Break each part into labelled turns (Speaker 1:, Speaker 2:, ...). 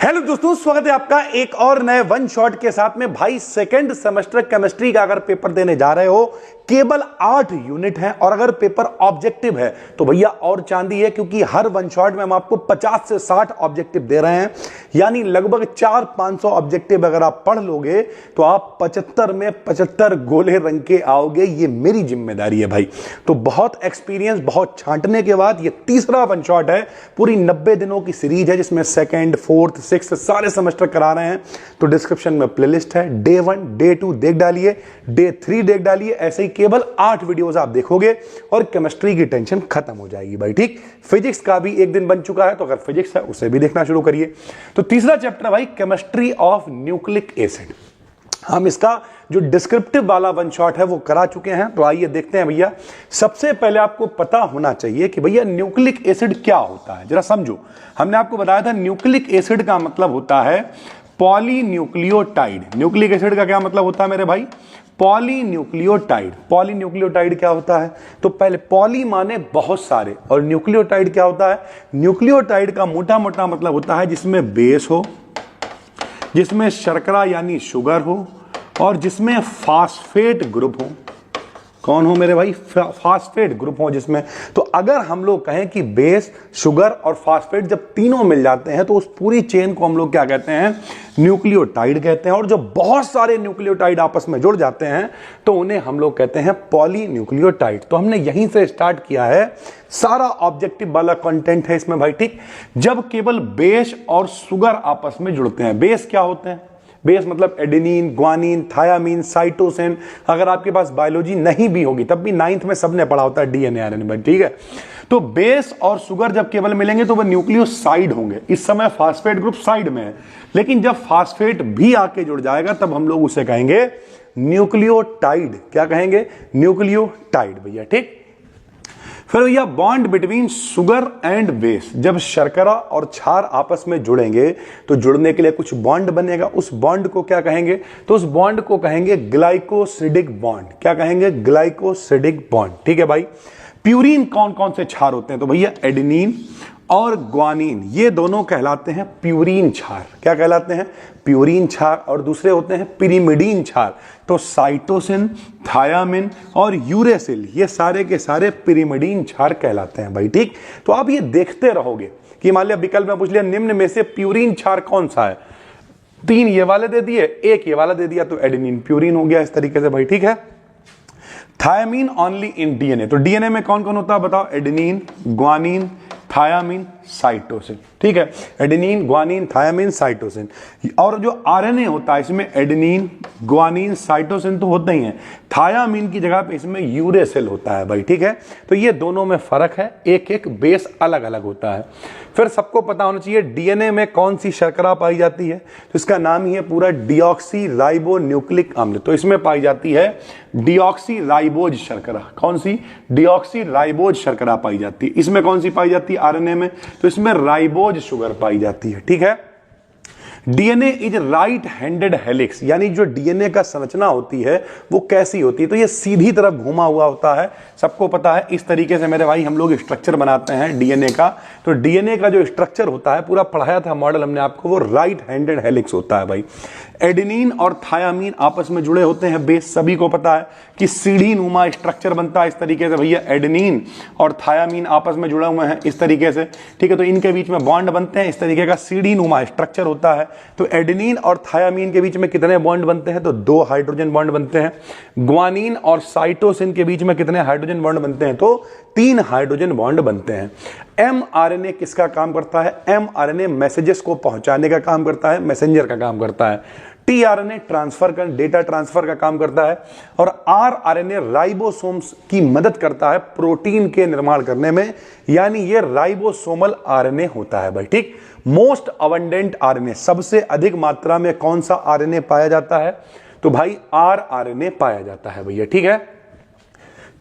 Speaker 1: Hello दोस्तों, स्वागत है आपका एक और नए वन शॉट के साथ में। भाई सेकंड सेमेस्टर केमिस्ट्री का अगर पेपर देने जा रहे हो, केवल 8 यूनिट हैं और अगर पेपर ऑब्जेक्टिव है तो भैया और चांदी है, क्योंकि हर वन शॉट में हम आपको 50 से 60 ऑब्जेक्टिव दे रहे हैं। यानी लगभग 400-500 ऑब्जेक्टिव अगर आप पढ़ लोगे तो आप 75 में 75 गोले रंग के आओगे। ये मेरी जिम्मेदारी है भाई। तो बहुत एक्सपीरियंस, बहुत छांटने के बाद ये तीसरा वन शॉट है। पूरी 90 दिनों की सीरीज है जिसमें सेकंड, फोर्थ, सिक्स्थ सारे सेमेस्टर करा रहे हैं। तो डिस्क्रिप्शन में प्लेलिस्ट है, डे 1, डे 2 देख डालिए, डे 3 देख डालिए। ऐसे ही केवल 8 वीडियोस आप देखोगे और केमिस्ट्री की टेंशन खत्म हो जाएगी भाई। ठीक, फिजिक्स का भी एक दिन बन चुका है, तो अगर फिजिक्स है उसे भी देखना शुरू करिए। तो तीसरा चैप्टर है भाई केमिस्ट्री ऑफ न्यूक्लिक एसिड। हम इसका जो डिस्क्रिप्टिव वाला वन शॉट है वो करा चुके हैं। तो आइए देखते हैं भैया। सबसे पहले आपको पता होना चाहिए कि भैया न्यूक्लिक एसिड क्या होता है, जरा समझो। हमने आपको बताया था न्यूक्लिक एसिड का मतलब होता है पॉलीन्यूक्लियोटाइड। न्यूक्लिक एसिड का क्या मतलब होता है मेरे भाई? पॉलीन्यूक्लियोटाइड। पॉलीन्यूक्लियोटाइड क्या होता है? तो पहले पॉली माने बहुत सारे, और न्यूक्लियोटाइड क्या होता है? न्यूक्लियोटाइड का मोटा मोटा मतलब होता है जिसमें बेस हो, जिसमें शर्करा यानी शुगर हो, और जिसमें फास्फेट ग्रुप हो। कौन हो मेरे भाई? फास्फेट ग्रुप हो जिसमें। तो अगर हम लोग कहें कि बेस, शुगर और फास्फेट जब तीनों मिल जाते हैं तो उस पूरी चेन को हम लोग क्या कहते हैं? न्यूक्लियोटाइड कहते हैं। और जब बहुत सारे न्यूक्लियोटाइड आपस में जुड़ जाते हैं तो उन्हें हम लोग कहते हैं पॉलीन्यूक्लियोटाइड। तो हमने यहीं से स्टार्ट किया है, सारा ऑब्जेक्टिव वाला कंटेंट है इसमें भाई। ठीक, जब केवल बेस और शुगर आपस में जुड़ते हैं। बेस क्या होते हैं? बेस मतलब एडेनिन, ग्वानिन, थायामीन, साइटोसिन। अगर आपके पास बायोलॉजी नहीं भी होगी तब भी 9th में सबने पढ़ा होता है डीएनए आरएनए में। ठीक है, तो बेस और शुगर जब केवल मिलेंगे तो वह न्यूक्लियोसाइड होंगे। इस समय फास्फेट ग्रुप साइड में है, लेकिन जब फास्फेट भी आके जुड़ जाएगा तब हम लोग उसे कहेंगे न्यूक्लियोटाइड। क्या कहेंगे? न्यूक्लियोटाइड भैया। ठीक, फिर भैया bond between sugar and base. जब शर्करा और क्षार आपस में जुड़ेंगे तो जुड़ने के लिए कुछ बॉन्ड बनेगा। उस बॉन्ड को क्या कहेंगे? तो उस बॉन्ड को कहेंगे ग्लाइकोसिडिक बॉन्ड। क्या कहेंगे? Glycosidic bond. ठीक है भाई। प्यूरीन कौन कौन से क्षार होते हैं? तो भैया एडेनिन और ग्वानिन, ये दोनों कहलाते हैं प्यूरीन क्षार। क्या कहलाते हैं? प्यूरीन क्षार। और दूसरे होते हैं पिरिमिडीन क्षार। तो साइटोसिन, थायामिन और यूरेसिल, ये सारे के सारे पिरिमिडीन क्षार कहलाते हैं भाई। ठीक, तो आप ये देखते रहोगे कि मान लिया विकल्प में पूछ लिया निम्न में से प्यूरीन क्षार कौन सा है? 3 ये वाले दे दिए, 1 ये वाला दे दिया, तो एडेनिन प्यूरीन हो गया इस तरीके से भाई। ठीक है। Thiamine only in DNA. तो डीएनए में कौन कौन होता है बताओ? Adenine, guanine, thiamine, cytosine. ठीक है, एडेनिन, ग्वानिन, थायामीन, साइटोसिन। और जो आरएनए होता है इसमें एडेनिन, ग्वानिन, साइटोसिन तो होते ही हैं। थायामीन की जगह पे इसमें यूरेसिल होता है भाई। ठीक है, तो ये दोनों में फर्क है, एक एक बेस अलग अलग होता है। फिर सबको पता होना चाहिए डीएनए में कौन सी शर्करा पाई जाती है। तो इसका नाम ही है पूरा डीऑक्सी राइबो न्यूक्लिक अम्ल। तो इसमें पाई जाती है डीऑक्सी राइबोज शर्करा। कौन सी? डीऑक्सी राइबोज शर्करा पाई जाती है। इसमें कौन सी पाई जाती है? आरएनए में। तो इसमें राइबोज शुगर पाई जाती है। ठीक है। DNA is right handed helix, यानी जो डीएनए का संरचना होती है वो कैसी होती है? तो ये सीधी तरफ घुमा हुआ होता है। सबको पता है इस तरीके से मेरे भाई हम लोग स्ट्रक्चर बनाते हैं डीएनए का। तो डीएनए का जो स्ट्रक्चर होता है, पूरा पढ़ाया था मॉडल हमने आपको, वो राइट हैंडेड हेलिक्स होता है भाई। एडेनिन और थायामीन आपस में जुड़े होते हैं बेस। सभी को पता है कि सीढ़ी नुमा स्ट्रक्चर बनता है इस तरीके से भैया। एडेनिन और थायामीन आपस में जुड़े हुए हैं इस तरीके से। ठीक है, तो इनके बीच में बॉन्ड बनते हैं, इस तरीके का सीढ़ी नुमा स्ट्रक्चर होता है। तो एडेनिन और थायामीन के बीच में कितने बॉन्ड बनते हैं? तो 2 हाइड्रोजन बॉन्ड बनते हैं। ग्वानिन और साइटोसिन के बीच में कितने हाइड्रोजन बॉन्ड बनते हैं? तो 3 हाइड्रोजन बॉन्ड बनते हैं। एमआरएनए किसका काम करता है? एमआरएनए मैसेजेस को पहुंचाने का काम करता है, मैसेंजर का काम करता है। टीआरएनए ट्रांसफर का, डेटा ट्रांसफर का काम करता है। और आरआरएनए राइबोसोम्स की मदद करता है प्रोटीन के निर्माण करने में, यानी ये राइबोसोमल आरएनए होता है भाई। ठीक, मोस्ट अबंडेंट आरएनए, सबसे अधिक मात्रा में कौन सा आरएनए पाया जाता है? तो भाई आरआरएनए पाया जाता है भैया। ठीक है।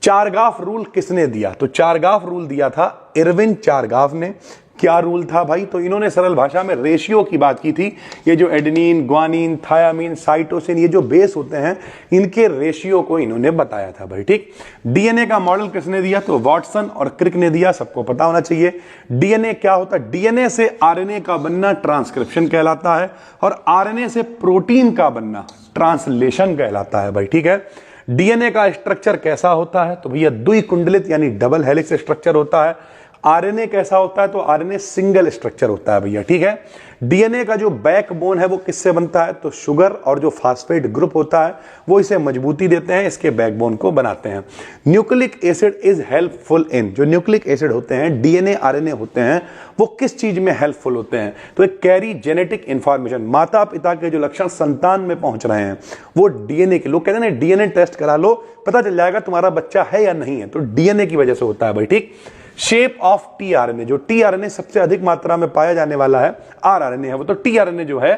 Speaker 1: चारगाफ रूल किसने दिया? तो चारगाफ रूल दिया था इरविन चारगाफ ने। क्या रूल था भाई? तो इन्होंने सरल भाषा में रेशियो की बात की थी। ये जो एडेनिन, ग्वानिन, थायामीन, साइटोसिन, ये जो बेस होते हैं, इनके रेशियो को इन्होंने बताया था भाई। ठीक, डीएनए का मॉडल किसने दिया? तो वाटसन और क्रिक ने दिया, सबको पता होना चाहिए। डीएनए क्या होता है? डीएनए से आरएनए का बनना ट्रांसक्रिप्शन कहलाता है, और आरएनए से प्रोटीन का बनना ट्रांसलेशन कहलाता है भाई। ठीक है, डीएनए का स्ट्रक्चर कैसा होता है? तो भैया द्विकुंडलित यानी डबल हेलिक्स स्ट्रक्चर होता है। आरएनए कैसा होता है? तो आरएनए सिंगल स्ट्रक्चर होता है भैया। ठीक है, डीएनए का जो बैकबोन है वो किससे बनता है? तो शुगर और जो फास्फेट ग्रुप होता है वो इसे मजबूती देते हैं, इसके बैकबोन को बनाते हैं। Nucleic acid is helpful in, जो न्यूक्लिक एसिड होते हैं, डीएनए आरएनए होते हैं, वो किस चीज में हेल्पफुल होते हैं? तो एक कैरी जेनेटिक इंफॉर्मेशन, माता पिता के जो लक्षण संतान में पहुंच रहे हैं वो डीएनए के, लोग कहते हैं ना डीएनए टेस्ट करा लो पता चल जाएगा तुम्हारा बच्चा है या नहीं है, तो डीएनए की वजह से होता है भाई। ठीक, शेप ऑफ टीआरएनए, जो टीआरएनए सबसे अधिक मात्रा में पाया जाने वाला है आरआरएनए है वो, तो टीआरएनए जो है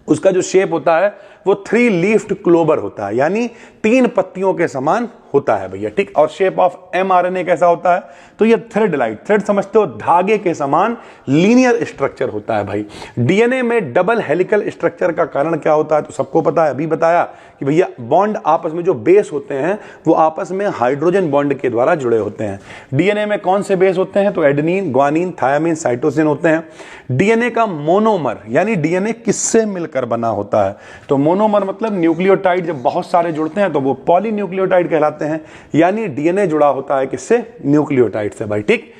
Speaker 1: उसका जो शेप होता है वो 3 लीफ्ड क्लोवर होता है, यानी 3 पत्तियों के समान होता है भैया। ठीक, और शेप ऑफ एमआरएनए कैसा होता है? तो ये थ्रेड लाइक, थ्रेड समझते हो, धागे के समान लीनियर स्ट्रक्चर होता है भाई। डीएनए में डबल हेलिकल स्ट्रक्चर का कारण क्या होता है? तो सबको पता है, अभी बताया कि भैया बॉन्ड आपस में जो बेस होते हैं वो आपस में हाइड्रोजन बॉन्ड के द्वारा जुड़े होते हैं। डीएनए में कौन से बेस होते हैं? तो एडेनिन, ग्वानिन, थायामीन, साइटोसिन होते हैं। डीएनए का मोनोमर, यानी डीएनए किससे मिलकर बना होता है? तो मोनोमर मतलब न्यूक्लियोटाइड जब बहुत सारे जुड़ते हैं तो वो पॉलीन्यूक्लियोटाइड कहलाते हैं, यानी डीएनए जुड़ा होता है किससे? न्यूक्लियोटाइड से भाई। ठीक,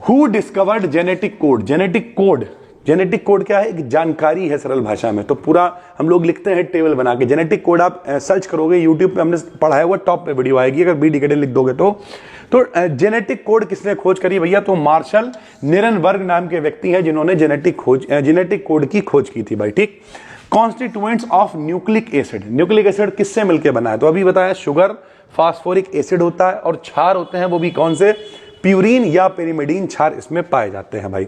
Speaker 1: who discovered genetic code? Genetic code, genetic code क्या है? एक जानकारी है सरल भाषा में, तो पूरा हम लोग लिखते हैं टेबल बना के। जेनेटिक कोड आप सर्च करोगे यूट्यूब पे, हमने पढ़ाया हुआ, टॉप पे वीडियो आएगी, अगर BDKD लिख दोगे तो जेनेटिक कोड किसने खोज करी भैया? तो मार्शल निरनबर्ग नाम के व्यक्ति हैं जिन्होंने जेनेटिक कोड की खोज की थी भाई। ठीक, constituents of nucleic acid, nucleic acid किससे मिलकर बना है? तो अभी बताया शुगर, फास्फोरिक एसिड होता है, और क्षार होते हैं, वो भी कौन से? प्यूरिन या पेरिमिडीन क्षार इसमें पाए जाते हैं भाई।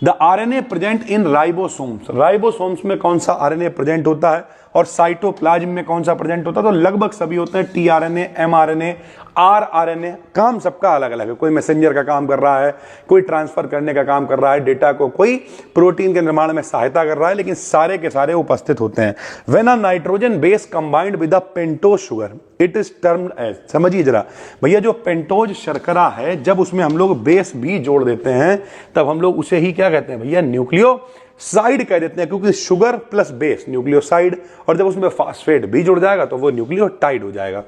Speaker 1: The RNA present in ribosomes, ribosomes में कौन सा आरएनए प्रेजेंट होता है? और साइटोप्लाज्म में कौन सा प्रेजेंट होता है? तो लगभग सभी होते हैं, टीआरएनए, एमआरएनए, आरआरएनए। काम सबका अलग अलग है, कोई मैसेंजर का काम कर रहा है, कोई ट्रांसफर करने का काम कर रहा है डेटा को, कोई प्रोटीन के निर्माण में सहायता कर रहा है, लेकिन सारे के सारे उपस्थित होते हैं। When a nitrogen base combined with a pentose sugar it is termed as, समझिए जरा भैया, जो पेंटोज शर्करा है जब उसमें हम लोग बेस भी जोड़ देते हैं तब हम लोग उसे ही क्या कहते हैं भैया? न्यूक्लियोसाइड कह देते हैं, क्योंकि शुगर प्लस बेस न्यूक्लियोसाइड, और जब उसमें फास्फेट भी जुड़ जाएगा तो वो न्यूक्लियोटाइड हो जाएगा।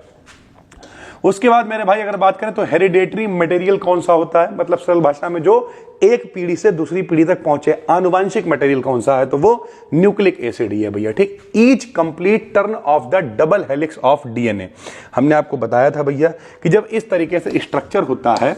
Speaker 1: उसके बाद मेरे भाई अगर बात करें तो हेरिडेटरी मटेरियल कौन सा होता है? मतलब सरल भाषा में जो एक पीढ़ी से दूसरी पीढ़ी तक पहुंचे, आनुवांशिक मटेरियल कौन सा है? तो वो न्यूक्लिक एसिड ही है भैया। ठीक, each complete turn off the double helix of DNA, हमने आपको बताया था भैया कि जब इस तरीके से स्ट्रक्चर होता है,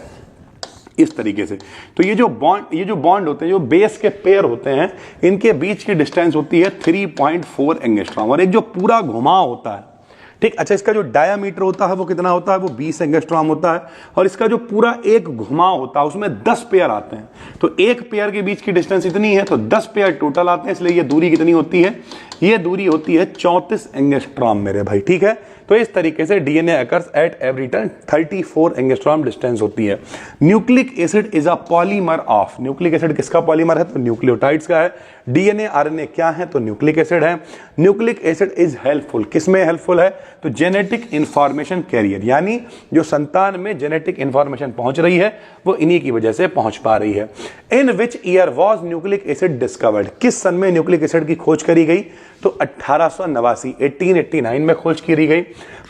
Speaker 1: इस तरीके से, तो ये जो बॉन्ड होते हैं, जो बेस के पेयर होते हैं, इनके बीच की डिस्टेंस होती है 3.4 एंगस्ट्रॉम, और एक जो पूरा घुमाव होता है, ठीक, अच्छा, इसका जो डायामीटर होता है वो कितना होता है? वो 20 एंगस्ट्रॉम होता है, और इसका जो पूरा एक घुमाव होता है उसमें 10 पेयर आते हैं, तो एक पेयर के बीच की डिस्टेंस इतनी है, तो 10 पेयर टोटल आते हैं, इसलिए ये दूरी कितनी होती है? ये दूरी होती है 34 एंगस्ट्रॉम मेरे भाई। ठीक है, तो इस तरीके से DNA occurs at every turn, 34 angstrom distance होती है। Nucleic acid is a polymer of, nucleic acid किसका पॉलीमर है? तो न्यूक्लियोटाइड्स का है। डीएनए आरएनए क्या है? तो न्यूक्लिक एसिड है। न्यूक्लिक एसिड इज हेल्पफुल, किसमें हेल्पफुल है? तो जेनेटिक इंफॉर्मेशन कैरियर, यानी जो संतान में जेनेटिक इंफॉर्मेशन पहुंच रही है वो इन्हीं की वजह से पहुंच पा रही है। In which year was nucleic acid discovered, किस सन में न्यूक्लिक एसिड की खोज करी गई? तो 1889, 1889 में खोज करी गई।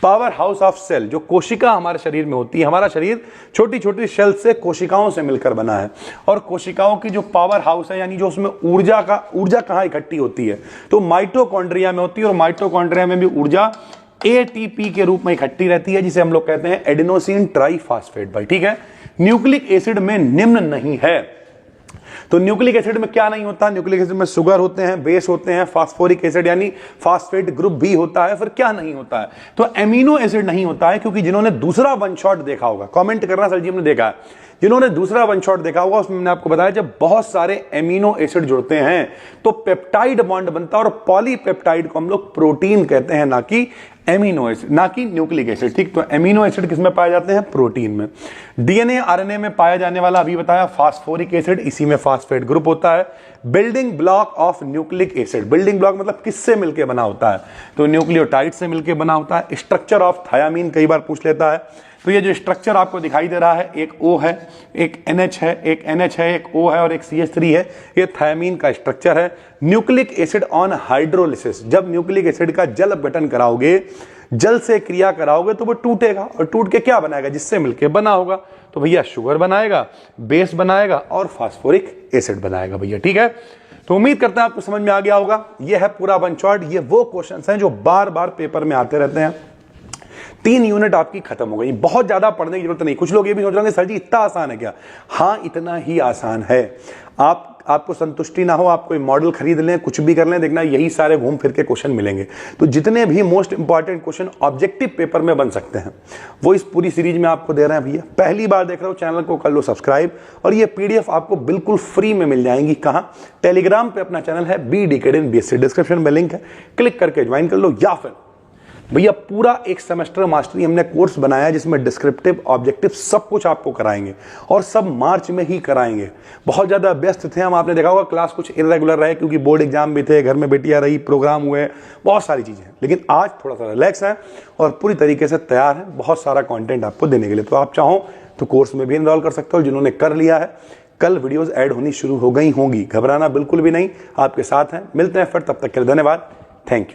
Speaker 1: पावर हाउस ऑफ सेल, जो कोशिका हमारे शरीर में होती है, हमारा शरीर छोटी छोटी सेल से, कोशिकाओं से मिलकर बना है, और कोशिकाओं की जो पावर हाउस है, यानी जो उसमें ऊर्जा कहां इकट्ठी होती है? तो माइटोकॉन्ड्रिया में होती है, और माइटोकॉन्ड्रिया में भी ऊर्जा एटीपी के रूप में इकट्ठी रहती है, जिसे हम लोग कहते हैं एडेनोसिन ट्राइफॉस्फेट भाई। ठीक है, न्यूक्लिक एसिड में निम्न नहीं है, तो न्यूक्लिक एसिड में क्या नहीं होता? न्यूक्लिक एसिड में शुगर होते हैं, बेस होते हैं, फास्फोरिक एसिड यानी फास्फेट ग्रुप भी होता है, फिर क्या नहीं होता है? तो एमिनो एसिड नहीं होता है, क्योंकि जिन्होंने दूसरा वन शॉट देखा होगा, कमेंट करना सर जी हमने देखा है, जिन्होंने दूसरा वन शॉट देखा होगा उसमें मैंने आपको बताया जब बहुत सारे एमिनो एसिड जुड़ते हैं तो पेप्टाइड बॉन्ड बनता है, और पॉलीपेप्टाइड को हम लोग प्रोटीन कहते हैं, ना कि एमिनो एसिड, ना कि न्यूक्लिक एसिड। ठीक, तो एमिनो एसिड किसमें पाए जाते हैं? प्रोटीन में। डीएनए आरएनए में पाया जाने वाला अभी बताया फास्फोरिक एसिड, इसी में फास्फेट ग्रुप होता है। Building block of nucleic acid, building block मतलब किससे मिलकर बना होता है? तो न्यूक्लियोटाइड से मिलकर बना होता है। स्ट्रक्चर ऑफ थायामीन कई बार पूछ लेता है, तो ये जो स्ट्रक्चर आपको दिखाई दे रहा है, एक O है, एक NH है, एक NH है, एक O है और एक CH3 है, ये थायामीन का स्ट्रक्चर है। न्यूक्लिक एसिड ऑन हाइड्रोलिसिस, जब न्यूक्लिक एसिड का जल अपघटन कराओगे, जल से क्रिया कराओगे तो वो टूटेगा, और टूट के क्या बनाएगा? जिससे मिलके बना होगा, तो भैया शुगर बनाएगा, बेस बनाएगा और फास्फोरिक एसिड बनाएगा भैया। ठीक है, तो उम्मीद करते हैं आपको समझ में आ गया होगा। ये है पूरा वन शॉट। ये वो क्वेश्चंस हैं जो बार बार पेपर में आते रहते हैं। 3 यूनिट आपकी खत्म हो गई, बहुत ज्यादा पढ़ने की जरूरत नहीं। कुछ लोग ये भी सोच रहे होंगे सर जी इतना आसान है क्या? हाँ, इतना ही आसान है। आपको संतुष्टि ना हो, आप कोई मॉडल खरीद लें, कुछ भी कर लें, देखना यही सारे घूम फिर के क्वेश्चन मिलेंगे। तो जितने भी most important question objective paper में बन सकते हैं वो इस पूरी सीरीज में आपको दे रहे हैं भैया। पहली बार देख रहे हो चैनल को कर लो सब्सक्राइब, और ये PDF आपको बिल्कुल फ्री में मिल जाएंगी। कहाँ? टेलीग्राम पे अपना चैनल है BDKD in BSc, डिस्क्रिप्शन में लिंक है, क्लिक करके ज्वाइन कर लो। या फिर भैया पूरा एक सेमेस्टर मास्टरी हमने कोर्स बनाया जिसमें डिस्क्रिप्टिव ऑब्जेक्टिव सब कुछ आपको कराएंगे, और सब मार्च में ही कराएंगे। बहुत ज़्यादा व्यस्त थे हम, आपने देखा होगा क्लास कुछ इरेगुलर रहे क्योंकि बोर्ड एग्जाम भी थे, घर में बेटियां रही, प्रोग्राम हुए, बहुत सारी चीज़ें। लेकिन आज थोड़ा सा रिलैक्स है और पूरी तरीके से तैयार है बहुत सारा कॉन्टेंट आपको देने के लिए। तो आप चाहो तो कोर्स में भी इनरोल कर सकते हो। जिन्होंने कर लिया है, कल वीडियोज़ ऐड होनी शुरू हो गई होंगी, घबराना बिल्कुल भी नहीं, आपके साथ हैं। मिलते हैं फिर, तब तक के लिए धन्यवाद, थैंक यू।